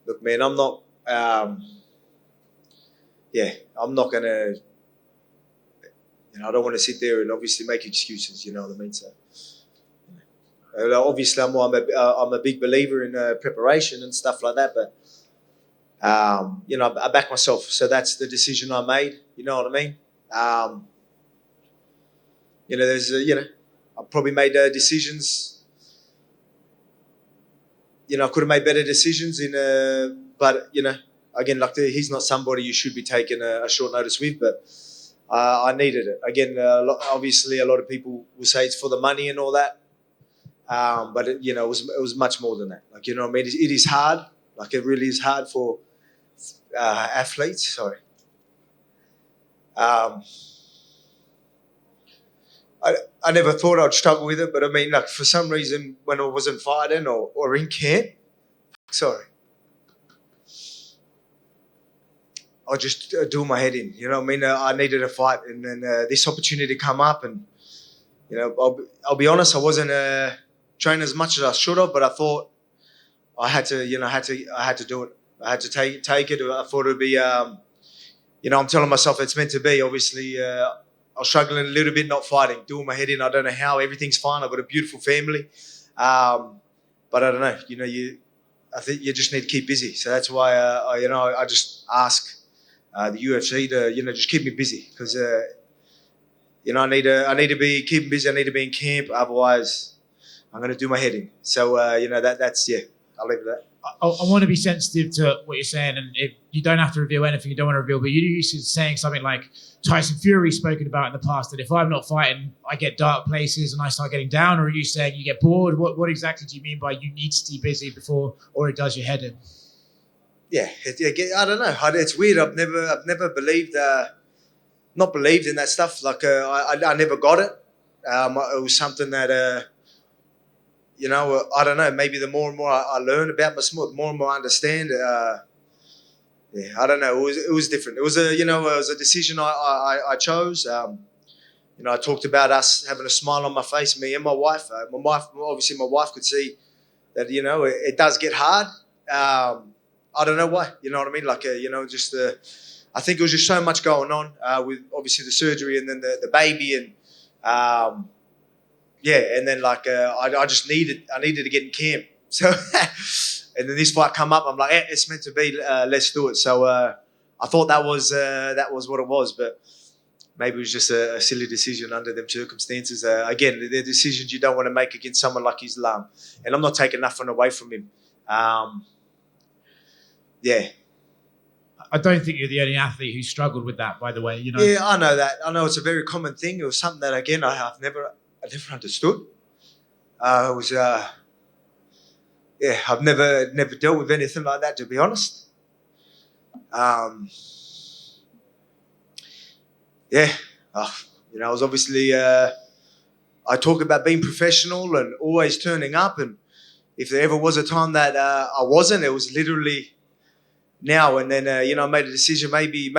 look, man, I'm not. I'm not gonna. I don't want to sit there and obviously make excuses. You know what I mean? So, obviously, I'm a big believer in preparation and stuff like that. But I back myself. So that's the decision I made. You know what I mean? I probably made decisions. I could have made better decisions but again, like he's not somebody you should be taking a short notice with, but I needed it. Again, obviously a lot of people will say it's for the money and all that. But it was much more than that. Like, you know what I mean? It is hard. Like, it really is hard for athletes. Sorry. I never thought I'd struggle with it, but I mean, like, for some reason, when I wasn't fighting or in camp, I just do my head in. You know what I mean? I needed a fight, and then this opportunity come up, and I'll be honest, I wasn't training as much as I should have, but I thought I had to, I had to do it. I had to take it. I thought it would be, I'm telling myself it's meant to be. Obviously, I was struggling a little bit, not fighting, doing my head in. I don't know how. Everything's fine. I've got a beautiful family, but I don't know. I think you just need to keep busy. So that's why, I just ask the UFC to, just keep me busy because, I need to be keeping busy. I need to be in camp. Otherwise, I'm going to do my head in. So, that's. I'll leave it at that. I want to be sensitive to what you're saying, and if you don't have to reveal anything you don't want to reveal, but you're saying something like Tyson Fury's spoken about in the past, that if I'm not fighting, I get dark places and I start getting down, or are you saying you get bored? What exactly do you mean by you need to stay busy before, or it does your head in? Yeah, I don't know. It's weird. I've never believed, not believed in that stuff. Like, I never got it. It was something that, I don't know. Maybe the more and more I learn about my sport, the more and more I understand. I don't know. It was different. It was a decision I chose. I talked about us having a smile on my face, me and my wife. My wife could see that it does get hard. I don't know why. You know what I mean? Like, I think it was just so much going on with obviously the surgery and then the baby and. And then I just needed to get in camp. So, and then this fight come up. I'm like, it's meant to be. Let's do it. So I thought that was what it was, but maybe it was just a silly decision under them circumstances. Again, they're decisions you don't want to make against someone like Islam, and I'm not taking nothing away from him. I don't think you're the only athlete who struggled with that, by the way. Yeah, I know that. I know it's a very common thing. It was something that again I never understood. I've never dealt with anything like that, to be honest. I was obviously, I talk about being professional and always turning up. And if there ever was a time that I wasn't, it was literally now. And then, I made a decision. Maybe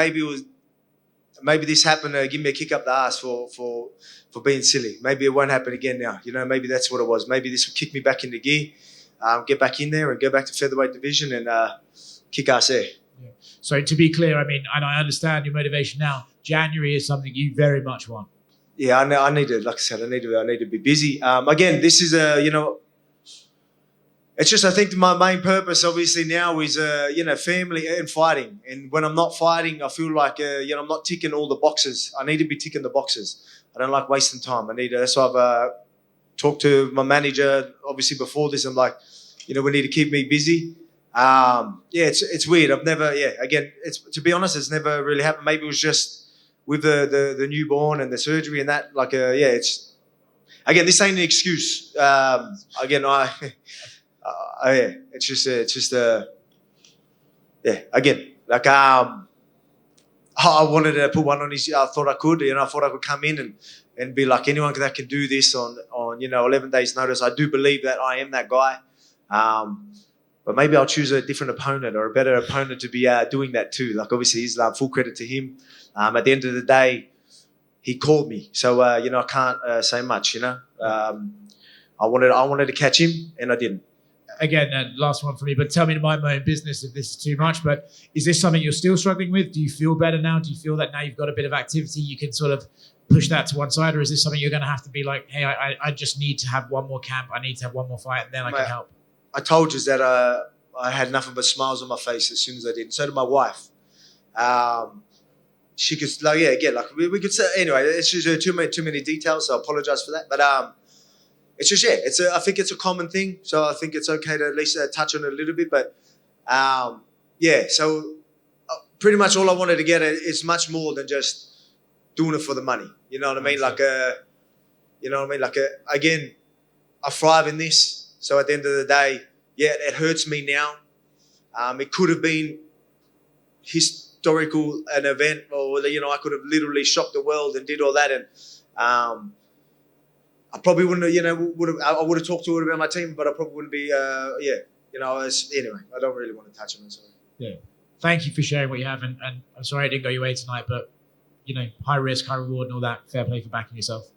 this happened to give me a kick up the ass for being silly. Maybe it won't happen again now. Maybe that's what it was. Maybe this will kick me back into gear, get back in there and go back to featherweight division and kick ass there. Yeah. So to be clear, I mean, and I understand your motivation now, January is something you very much want. Yeah, I need to, like I said, I need to be busy. Again, this is it's just, I think my main purpose obviously now is, family and fighting. And when I'm not fighting, I feel like, I'm not ticking all the boxes. I need to be ticking the boxes. I don't like wasting time. That's why I've talked to my manager, obviously before this. I'm like, we need to keep me busy. It's weird. I've never, again, to be honest, it's never really happened. Maybe it was just with the newborn and the surgery and that, it's, again, this ain't an excuse. Again, it's just again, like, I wanted to put one on his, I thought I could, I thought I could come in and be like anyone that can do this on 11 days notice. I do believe that I am that guy. But maybe I'll choose a different opponent or a better opponent to be doing that too. Like, obviously, Islam, full credit to him. At the end of the day, he called me. So, I can't say much, I wanted to catch him and I didn't. again, last one for me, but tell me to mind my own business if this is too much, but is this something you're still struggling with? Do you feel better now? Do you feel that now you've got a bit of activity, you can sort of push that to one side? Or is this something you're going to have to be like, hey, I just need to have one more camp. I need to have one more fight and then I can help? I told you that I had nothing but smiles on my face as soon as I did. So did my wife. She could, like, yeah, again, like we could say, anyway, it's just too many details, so I apologize for that. But it's just, yeah, I think it's a common thing. So I think it's okay to at least touch on it a little bit. But yeah, so pretty much all I wanted to get is much more than just doing it for the money. You know what I mean? Like, you know what I mean? Like, again, I thrive in this. So at the end of the day, yeah, it hurts me now. It could have been historical, an event, or, you know, I could have literally shocked the world and did all that. And I probably wouldn't have, you know, I would have talked to it about my team, but I probably wouldn't be, yeah, you know, anyway, I don't really want to touch on it. Sorry. Yeah. Thank you for sharing what you have. And I'm sorry it didn't go your way tonight, but, you know, high risk, high reward and all that. Fair play for backing yourself.